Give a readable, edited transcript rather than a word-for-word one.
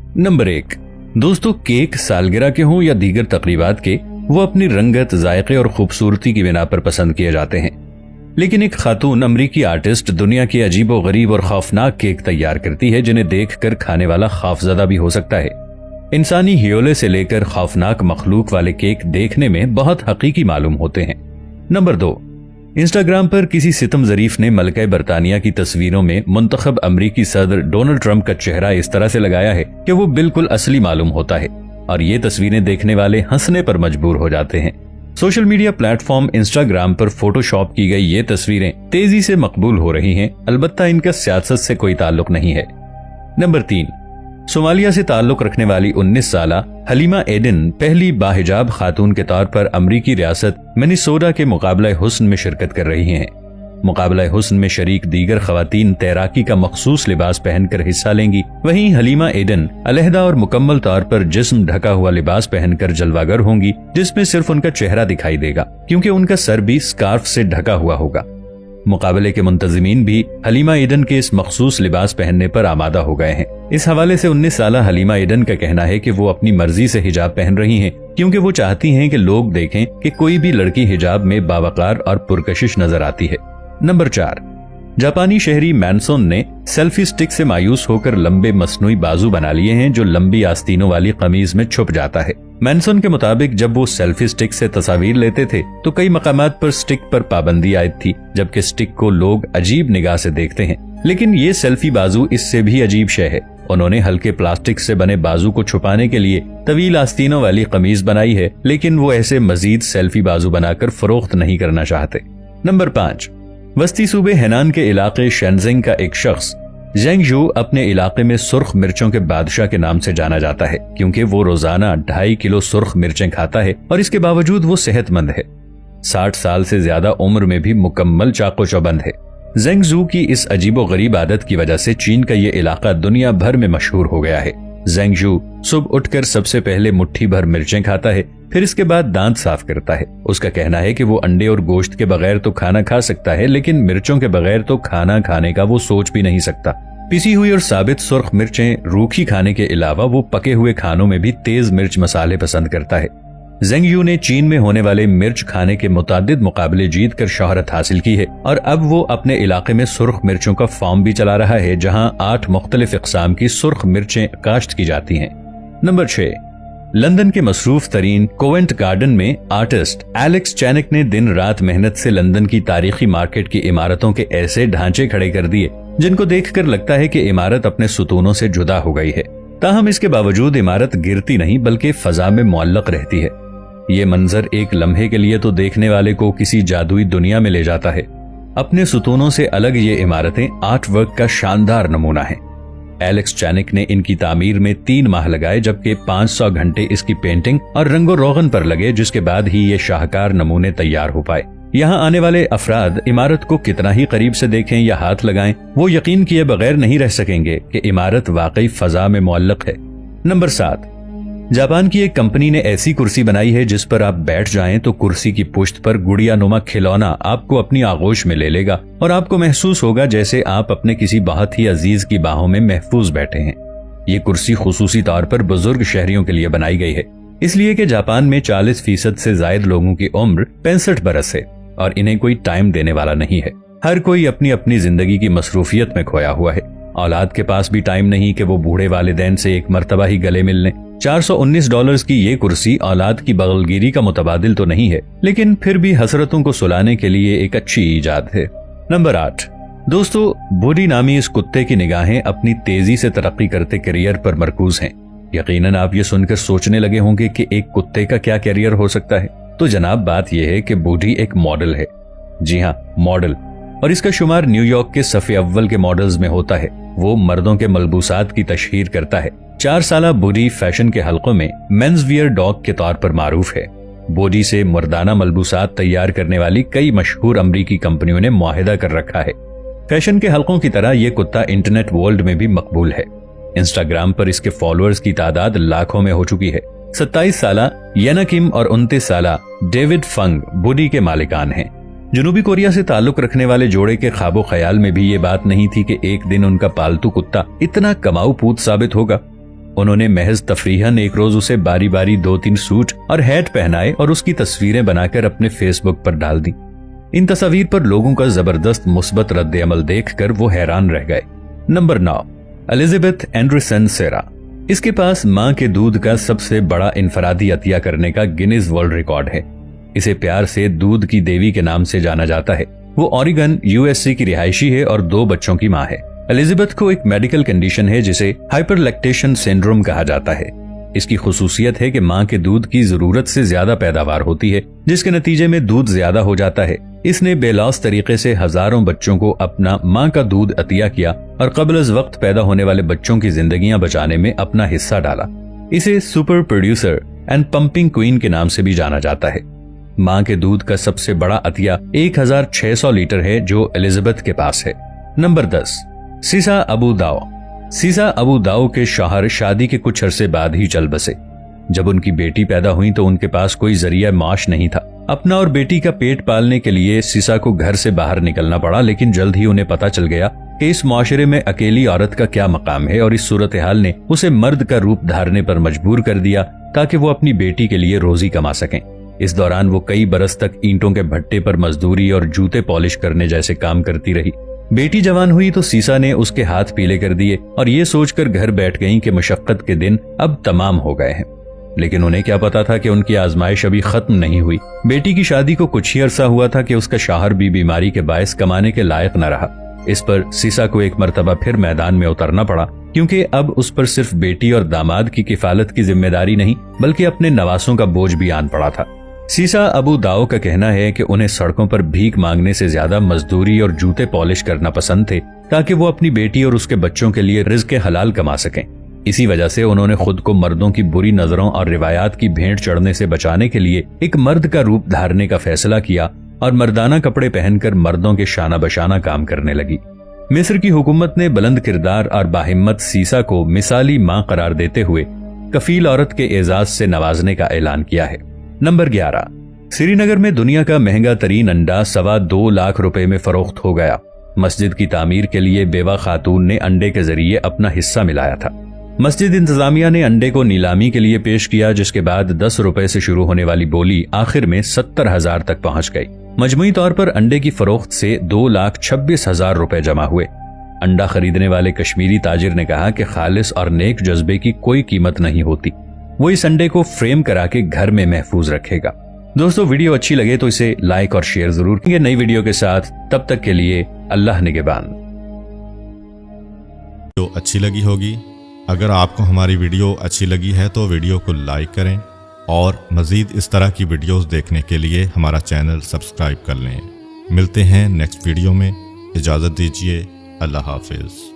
Number 1, दोस्तों cake सालगिरह के हों या दीगर तकरीबात के, वो अपनी रंगत, जायके और खूबसूरती की बिना पर पसंद किए जाते हैं। लेकिन एक खातून अमरीकी आर्टिस्ट दुनिया के अजीबो गरीब और खौफनाक केक तैयार करती है जिन्हें देखकर खाने वाला खौफजदा भी हो सकता है। इंसानी हियोले से लेकर खौफनाक मखलूक वाले केक देखने में बहुत हकीकी मालूम होते हैं। नंबर 2, इंस्टाग्राम पर किसी सितम ज़रीफ ने मलका बरतानिया की तस्वीरों में मुंतखब अमरीकी सदर डोनाल्ड ट्रंप का चेहरा इस तरह से लगाया है कि वो बिल्कुल असली मालूम होता है और ये तस्वीरें देखने वाले हंसने पर मजबूर हो जाते हैं। सोशल मीडिया प्लेटफॉर्म इंस्टाग्राम पर फोटोशॉप की गई ये तस्वीरें तेजी से मकबूल हो रही हैं, अलबत्ता इनका सियासत से कोई ताल्लुक नहीं है। नंबर 3, सोमालिया से ताल्लुक रखने वाली 19 साला हलीमा एडन पहली बाहिजाब खातून के तौर पर अमरीकी रियासत मिनेसोटा के मुकाबला हुस्न में शिरकत कर रही हैं। मुकाबला हुस्न में शरीक दीगर खवातीन तैराकी का मखसूस लिबास पहनकर हिस्सा लेंगी, वहीं हलीमा एडन अलहदा और मुकम्मल तौर पर जिस्म ढका हुआ लिबास पहनकर जलवागर होंगी, जिसमें सिर्फ उनका चेहरा दिखाई देगा क्योंकि उनका सर भी स्कार्फ से ढका हुआ होगा। मुकाबले के मुंतजिमीन भी हलीमा एडन के इस मखसूस लिबास पहनने पर आमादा हो गए हैं। इस हवाले से 19 साला हलीमा एडन का कहना है कि वो अपनी मर्जी से हिजाब पहन रही हैं क्योंकि वो चाहती हैं कि लोग देखें कि कोई भी लड़की हिजाब में बावकार और पुरकशिश नजर आती है। नंबर 4, जापानी शहरी मैनसन ने सेल्फी स्टिक से मायूस होकर लंबे मसनूई बाजू बना लिए हैं जो लंबी आस्तीनों वाली कमीज में छुप जाता है। मैनसन के मुताबिक जब वो सेल्फी स्टिक से तस्वीर लेते थे तो कई मकामात पर स्टिक पर पाबंदी आयद थी, जबकि स्टिक को लोग अजीब निगाह से देखते हैं। लेकिन ये सेल्फी बाजू इससे भी अजीब शय है। उन्होंने हल्के प्लास्टिक से बने बाजू को छुपाने के लिए तवील आस्तीनों वाली कमीज बनाई है, लेकिन वो ऐसे मजीद सेल्फी बाजू बनाकर फरोख्त नहीं करना चाहते। नंबर 5, वस्ती सूबे हेनान के इलाके शेनजिंग का एक शख्स जेंग जू अपने इलाके में सुर्ख मिर्चों के बादशाह के नाम से जाना जाता है क्योंकि वो रोजाना 2.5 किलो सुर्ख मिर्चें खाता है और इसके बावजूद वो सेहतमंद है। 60 साल से ज्यादा उम्र में भी मुकम्मल चाको चौबंद है। जेंग जू की इस अजीबो गरीब आदत की वजह से चीन का ये इलाका दुनिया भर में मशहूर हो गया है। जेंग जू सुबह उठकर सबसे पहले मुट्ठी भर मिर्चें खाता है, फिर इसके बाद दांत साफ करता है। उसका कहना है कि वो अंडे और गोश्त के बगैर तो खाना खा सकता है, लेकिन मिर्चों के बगैर तो खाना खाने का वो सोच भी नहीं सकता। पिसी हुई और साबित सुर्ख मिर्चें रूखी खाने के अलावा वो पके हुए खानों में भी तेज मिर्च मसाले पसंद करता है। जेंग यू ने चीन में होने वाले मिर्च खाने के मुतादिद मुकाबले जीत कर शोहरत हासिल की है और अब वो अपने इलाके में सुर्ख मिर्चों का फार्म भी चला रहा है जहां 8 मुख्तलिफ इक़साम की सुर्ख मिर्चें काश्त की जाती हैं। नंबर 6, लंदन के मसरूफ तरीन कोवेंट गार्डन में आर्टिस्ट एलेक्स चैनिक ने दिन रात मेहनत से लंदन की तारीखी मार्केट की इमारतों के ऐसे ढांचे खड़े कर दिए जिनको देखकर लगता है कि इमारत अपने सुतूनों से जुदा हो गई है। ताहम इसके बावजूद इमारत गिरती नहीं बल्कि फजा में मुअल्लक रहती है। ये मंजर एक लम्हे के लिए तो देखने वाले को किसी जादुई दुनिया में ले जाता है। अपने सुतूनों से अलग ये इमारतें आर्ट वर्क का शानदार नमूना है। एलेक्स चैनिक ने इनकी तामीर में 3 माह लगाए, जबकि 500 घंटे इसकी पेंटिंग और रंगो रोगन पर लगे, जिसके बाद ही ये शाहकार नमूने तैयार हो पाए। यहाँ आने वाले अफराद इमारत को कितना ही करीब से देखें या हाथ लगाएं, वो यकीन किए बगैर नहीं रह सकेंगे कि इमारत वाकई फजा में मुअल्लक है। नंबर 7, जापान की एक कंपनी ने ऐसी कुर्सी बनाई है जिस पर आप बैठ जाएं तो कुर्सी की पुश्त पर गुड़िया नुमा खिलौना आपको अपनी आगोश में ले लेगा और आपको महसूस होगा जैसे आप अपने किसी बहुत ही अजीज की बाहों में महफूज बैठे हैं। ये कुर्सी खुसूसी तौर पर बुजुर्ग शहरियों के लिए बनाई गई है, इसलिए कि जापान में 40% से जायद लोगों की उम्र 65 बरस है और इन्हें कोई टाइम देने वाला नहीं है। हर कोई अपनी अपनी जिंदगी की मसरूफियत में खोया हुआ है। औलाद के पास भी टाइम नहीं कि वो बूढ़े वालिदैन से एक मर्तबा ही गले मिल लें। $419 की ये कुर्सी औलाद की बगलगिरी का मुतबादिल तो नहीं है, लेकिन फिर भी हसरतों को सुलाने के लिए एक अच्छी ईजाद है। नंबर 8, दोस्तों बूडी नामी इस कुत्ते की निगाहें अपनी तेजी से तरक्की करते करियर पर मरकूज हैं। यकीनन आप ये सुनकर सोचने लगे होंगे कि एक कुत्ते का क्या करियर हो सकता है। तो जनाब बात यह है कि बूडी एक मॉडल है। जी हाँ, मॉडल, और इसका शुमार न्यूयॉर्क के सफ़े अव्वल के मॉडल्स में होता है। वो मर्दों के मलबूसात की तशहीर करता है। 4 साला बूडी फैशन के हलकों में मेंस वियर डॉग के तौर पर मारूफ है। बूडी से मर्दाना मलबूसात तैयार करने वाली कई मशहूर अमरीकी कंपनियों ने मुआहिदा कर रखा है। फैशन के हलकों की तरह ये कुत्ता इंटरनेट वर्ल्ड में भी मकबूल है। इंस्टाग्राम पर इसके फॉलोअर्स की तादाद लाखों में हो चुकी है। 27 साला येना किम और 29 साला डेविड फंग बूडी के मालिकान हैं। जनूबी कोरिया से ताल्लुक रखने वाले जोड़े के ख्वाबो ख्याल में भी ये बात नहीं थी कि एक दिन उनका पालतू कुत्ता इतना कमाऊ पूत साबित होगा। उन्होंने महज तफरीहन एक रोज उसे बारी बारी 2-3 सूट और हैट पहनाए और उसकी तस्वीरें बनाकर अपने फेसबुक पर डाल दी। इन तस्वीर पर लोगों का जबरदस्त मुस्बत रद्द अमल देखकर वो हैरान रह गए। नंबर 9, एलिजाबेथ एंडरसन सेरा। इसके पास मां के दूध का सबसे बड़ा इनफरादी अतिया करने का गिनीज वर्ल्ड रिकॉर्ड है। इसे प्यार से दूध की देवी के नाम से जाना जाता है। वो ऑरिगन यूएसए की रिहायशी है और 2 बच्चों की मां है। एलिजाबेथ को एक मेडिकल कंडीशन है जिसे हाइपरलैक्टेशन सिंड्रोम कहा जाता है। इसकी खुसूसियत है कि मां के दूध की जरूरत से ज्यादा पैदावार होती है, जिसके नतीजे में दूध ज्यादा हो जाता है। इसने बेलौस तरीके से हजारों बच्चों को अपना मां का दूध अतिया किया और क़ब्ल वक्त पैदा होने वाले बच्चों की जिंदगियां बचाने में अपना हिस्सा डाला। इसे super producer and pumping queen के नाम से भी जाना जाता है। मां के दूध का सबसे बड़ा अतिया 1600 लीटर है जो एलिजाबेथ के पास है। नंबर 10, सीसा अबू दाओ। सीसा अबू दाओ के शौहर शादी के कुछ अरसे बाद ही चल बसे। जब उनकी बेटी पैदा हुई तो उनके पास कोई जरिया माश नहीं था। अपना और बेटी का पेट पालने के लिए सीसा को घर से बाहर निकलना पड़ा, लेकिन जल्द ही उन्हें पता चल गया कि इस मुआशरे में अकेली औरत का क्या मकाम है और इस सूरत हाल ने उसे मर्द का रूप धारने पर मजबूर कर दिया ताकि वो अपनी बेटी के लिए रोजी कमा सकें। इस दौरान वो कई बरस तक ईंटों के भट्टे पर मजदूरी और जूते पॉलिश करने जैसे काम करती रही। बेटी जवान हुई तो सीसा ने उसके हाथ पीले कर दिए और ये सोचकर घर बैठ गईं कि मशक्कत के दिन अब तमाम हो गए हैं। लेकिन उन्हें क्या पता था कि उनकी आजमाइश अभी खत्म नहीं हुई। बेटी की शादी को कुछ ही अरसा हुआ था कि उसका शौहर भी बीमारी के बायस कमाने के लायक न रहा। इस पर सीसा को एक मर्तबा फिर मैदान में उतरना पड़ा, क्योंकि अब उस पर सिर्फ बेटी और दामाद की किफालत की जिम्मेदारी नहीं बल्कि अपने नवासों का बोझ भी आन पड़ा था। सीसा अबू दाओ का कहना है कि उन्हें सड़कों पर भीख मांगने से ज्यादा मजदूरी और जूते पॉलिश करना पसंद थे ताकि वो अपनी बेटी और उसके बच्चों के लिए रिज़्क़ हलाल कमा सकें। इसी वजह से उन्होंने खुद को मर्दों की बुरी नजरों और रिवायात की भेंट चढ़ने से बचाने के लिए एक मर्द का रूप धारने का फैसला किया और मर्दाना कपड़े पहनकर मर्दों के शाना बशाना काम करने लगी। मिस्र की हुकूमत ने बुलंद किरदार और बाहिम्मत सीसा को मिसाली मां करार देते हुए कफील औरत के एजाज से नवाजने का ऐलान किया है। नंबर 11, श्रीनगर में दुनिया का महंगा तरीन अंडा 2.25 लाख रुपए में फरोख्त हो गया। मस्जिद की तामीर के लिए बेवा खातून ने अंडे के जरिए अपना हिस्सा मिलाया था। मस्जिद इंतजामिया ने अंडे को नीलामी के लिए पेश किया, जिसके बाद 10 रुपए से शुरू होने वाली बोली आखिर में 70,000 तक पहुंच गई। मजमूई तौर पर अंडे की फरोख्त से 2,26,000 रुपए जमा हुए। अंडा खरीदने वाले कश्मीरी ताजिर ने कहा कि खालिस और नेक जज्बे की कोई कीमत नहीं होती। वो इस अंडे को फ्रेम करा के घर में महफूज रखेगा। दोस्तों, वीडियो अच्छी लगे तो इसे लाइक और शेयर जरूर कीजिए नई वीडियो के साथ। तब तक के लिए अल्लाह निगहबान। तो अच्छी लगी होगी। अगर आपको हमारी वीडियो अच्छी लगी है तो वीडियो को लाइक करें और मज़ीद इस तरह की वीडियोस देखने के लिए हमारा चैनल सब्सक्राइब कर लें। मिलते हैं नेक्स्ट वीडियो में। इजाज़त दीजिए। अल्लाह हाफिज़।